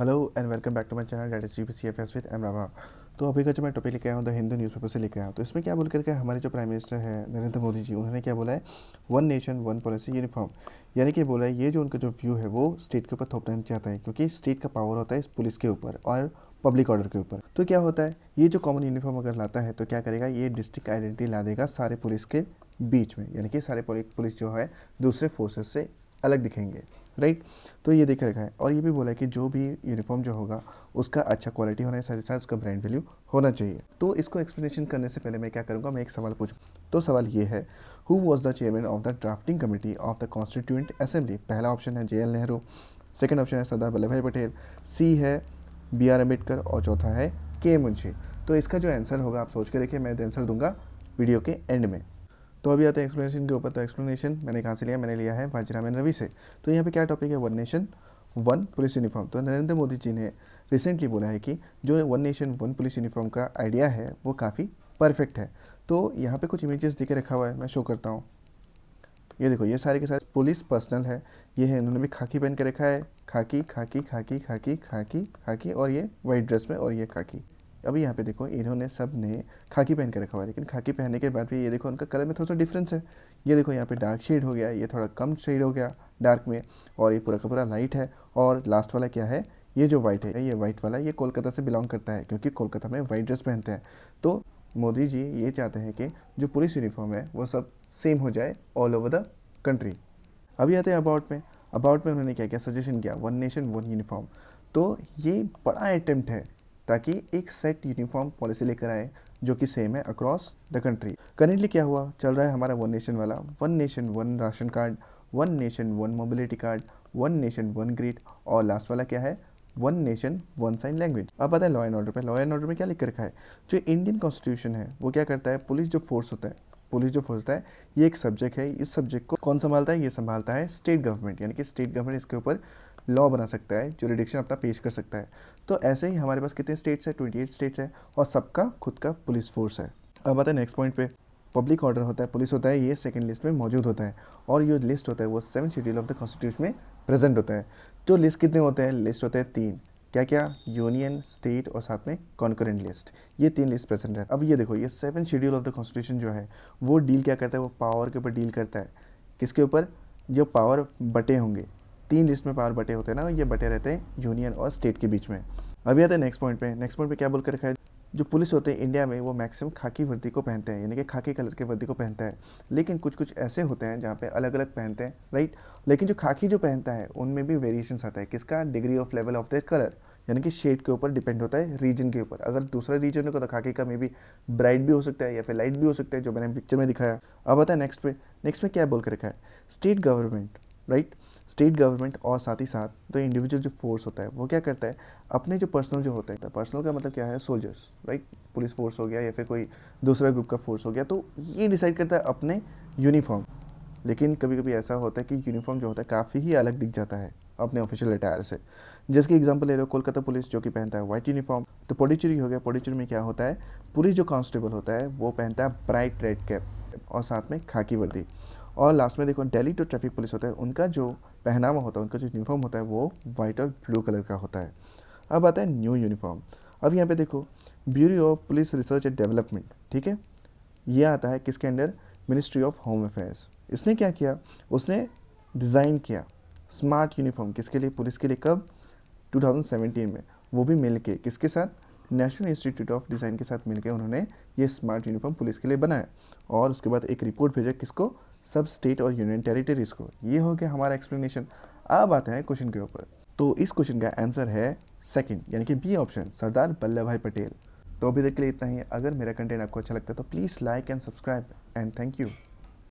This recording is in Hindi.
Hello and welcome back to my channel that is GPCFS with M Rabha. तो अभी का जो मैं टॉपिक लेके आया हूँ द हिंदू न्यूज़पेपर से लेके आया हूँ। तो इसमें क्या बोल करके हमारे जो प्राइम मिनिस्टर है नरेंद्र मोदी जी, उन्होंने क्या बोला है, one nation one policy uniform. यानी कि बोला है ये जो उनका जो व्यू है वो स्टेट के ऊपर थोपना चाहता है, क्योंकि स्टेट का पावर होता है इस पुलिस के ऊपर और पब्लिक ऑर्डर के ऊपर। तो क्या होता है, ये जो कॉमन यूनिफॉर्म अगर लाता है तो क्या करेगा, ये डिस्ट्रिक्ट आइडेंटिटी ला देगा सारे पुलिस के बीच में, यानी कि सारे पुलिस जो है दूसरे फोर्सेस से अलग दिखेंगे, राइट। तो ये देख रखा है और ये भी बोला है कि जो भी यूनिफॉर्म जो होगा उसका अच्छा क्वालिटी होना है, साथ ही साथ उसका ब्रांड वैल्यू होना चाहिए। तो इसको एक्सप्लेनेशन करने से पहले मैं क्या करूँगा, मैं एक सवाल पूछूँ। तो सवाल ये है, who was the chairman of the drafting committee of the constituent assembly. पहला ऑप्शन है JL नेहरू, सेकेंड ऑप्शन है सरदार वल्लभ भाई पटेल, सी है BR अम्बेडकर और चौथा है K मुंशी। तो इसका जो आंसर होगा आप सोच के देखिए, मैं आंसर दूंगा वीडियो के एंड में। तो अभी आते हैं एक्सप्लेनेशन के ऊपर। तो एक्सप्लेनेशन मैंने कहाँ से लिया, मैंने लिया है वाजीरामन रवि से। तो यहाँ पे क्या टॉपिक है, one nation one police uniform. तो नरेंद्र मोदी जी ने रिसेंटली बोला है कि जो one nation one police uniform का आइडिया है वो काफ़ी परफेक्ट है। तो यहाँ पे कुछ इमेजेस दिखे रखा हुआ है, मैं शो करता हूँ। ये देखो, ये सारे के सारे पुलिस पर्सनल है। ये है, इन्होंने भी खाकी पहन के रखा है, खाकी खाकी खाकी खाकी खाकी खाकी, और ये वाइट ड्रेस में और ये खाकी। अभी यहाँ पे देखो, इन्होंने सब ने खाकी पहन के रखा हुआ है, लेकिन खाकी पहनने के बाद भी ये देखो उनका कलर में थोड़ा सा डिफरेंस है। ये देखो यहाँ पे डार्क शेड हो गया, ये थोड़ा कम शेड हो गया डार्क में, और ये पूरा का पूरा लाइट है। और लास्ट वाला क्या है, ये जो वाइट है, ये वाइट वाला, ये कोलकाता से बिलोंग करता है, क्योंकि कोलकाता में वाइट ड्रेस पहनते हैं। तो मोदी जी ये चाहते हैं कि जो पुलिस यूनिफॉर्म है वो सब सेम हो जाए ऑल ओवर द कंट्री। अभी आते हैं अबाउट में। अबाउट में उन्होंने क्या क्या सजेशन किया, वन नेशन वन यूनिफॉर्म। तो ये बड़ा अटेम्प्ट है ताकि एक सेट यूनिफॉर्म पॉलिसी लेकर आए जो कि सेम है अक्रॉस द कंट्री। करेंटली क्या हुआ चल रहा है हमारा वन नेशन वाला, one nation one ration card, one nation one mobility card, one nation one grid, और लास्ट वाला क्या है, one nation one sine language. अब आता है लॉ एंड ऑर्डर पे। लॉ एंड ऑर्डर में क्या लिख के रखा है, जो इंडियन कॉन्स्टिट्यूशन है वो क्या करता है, पुलिस जो फोर्स होता है, पुलिस जो फोर्स होता है ये एक सब्जेक्ट है। इस सब्जेक्ट को कौन संभालता है, ये संभालता है स्टेट गवर्नमेंट, यानी कि स्टेट गवर्नमेंट इसके ऊपर लॉ बना सकता है, जुरिडिक्शन अपना पेश कर सकता है। तो ऐसे ही हमारे पास कितने स्टेट्स है, 28 स्टेट्स है, और सबका खुद का पुलिस फोर्स है। अब आता है नेक्स्ट पॉइंट पे। पब्लिक ऑर्डर होता है, पुलिस होता है, ये सेकंड लिस्ट में मौजूद होता है, और ये लिस्ट होता है वो 7 शेड्यूल ऑफ द कॉन्स्टिट्यूशन में प्रेजेंट होता है। तो लिस्ट कितने होते हैं, लिस्ट होते हैं 3। क्या क्या, यूनियन, स्टेट और साथ में कॉन्करेंट लिस्ट, ये 3 लिस्ट प्रेजेंट है। अब ये देखो, ये 7 शेड्यूल ऑफ द कॉन्स्टिट्यूशन जो है वो डील क्या करता है, वो पावर के ऊपर डील करता है। किसके ऊपर, जो पावर बटे होंगे, 3 लिस्ट में पावर बटे होते हैं ना, ये बटे रहते हैं यूनियन और स्टेट के बीच में। अभी आता है नेक्स्ट पॉइंट पे। नेक्स्ट पॉइंट पे क्या बोल कर रखा है, जो पुलिस होते हैं इंडिया में वो मैक्सिमम खाकी वर्दी को पहनते हैं, यानी कि खाकी कलर के वर्दी को पहनता है। लेकिन कुछ कुछ ऐसे होते हैं जहाँ पे अलग अलग पहनते हैं, राइट। लेकिन जो खाकी जो पहनता है उनमें भी वेरिएशंस आता है, किसका, degree of level of their colour, यानी कि शेड के ऊपर डिपेंड होता है, रीजन के ऊपर। अगर दूसरा रीजन होगा तो खाकी का मे बी ब्राइट भी हो सकता है या फिर लाइट भी हो सकता है, जो मैंने पिक्चर में दिखाया। अब आता है नेक्स्ट पे। नेक्स्ट में क्या बोल कर रखा है, state government, right. State government और साथ ही साथ तो इंडिविजुअल जो फोर्स होता है वो क्या करता है, अपने जो पर्सनल जो होता है, पर्सनल का मतलब क्या है, सोल्जर्स, राइट। पुलिस फोर्स हो गया या फिर कोई दूसरा ग्रुप का फोर्स हो गया, तो ये डिसाइड करता है अपने यूनिफॉर्म। लेकिन कभी कभी ऐसा होता है कि यूनिफॉर्म जो होता है काफ़ी ही अलग दिख जाता है अपने ऑफिशियल अटायर से। जिसकी एग्जांपल ले लो, कोलकाता पुलिस जो कि पहनता है वाइट यूनिफॉर्म। तो पौडीचेरी हो गया, पौडीचेरी में क्या होता है, पुलिस जो कांस्टेबल होता है वो पहनता है ब्राइट रेड कैप और साथ में खाकी वर्दी। और लास्ट में देखो, दिल्ली तो ट्रैफिक पुलिस होता है, उनका जो पहनावा होता है, उनका जो यूनिफॉर्म होता है वो वाइट और ब्लू कलर का होता है। अब आता है न्यू यूनिफॉर्म। अब यहाँ पे देखो, bureau of police research and development, ठीक है, ये आता है किसके under, ministry of home affairs. इसने क्या किया, उसने डिज़ाइन किया स्मार्ट यूनिफॉर्म, किसके लिए, पुलिस के लिए। कब, 2017 में, वो भी मिल के किसके साथ, नेशनल इंस्टीट्यूट ऑफ डिज़ाइन के साथ मिलकर उन्होंने ये स्मार्ट यूनिफॉर्म पुलिस के लिए बनाया। और उसके बाद एक रिपोर्ट भेजा किसको, सब स्टेट और यूनियन टेरिटरीज को। ये हो गया हमारा एक्सप्लेनेशन। अब आते हैं क्वेश्चन के ऊपर। तो इस क्वेश्चन का आंसर है सेकंड, यानी कि बी ऑप्शन, सरदार वल्लभ भाई पटेल। तो अभी तक के लिए इतना ही। अगर मेरा कंटेंट आपको अच्छा लगता है तो please like and subscribe and thank you.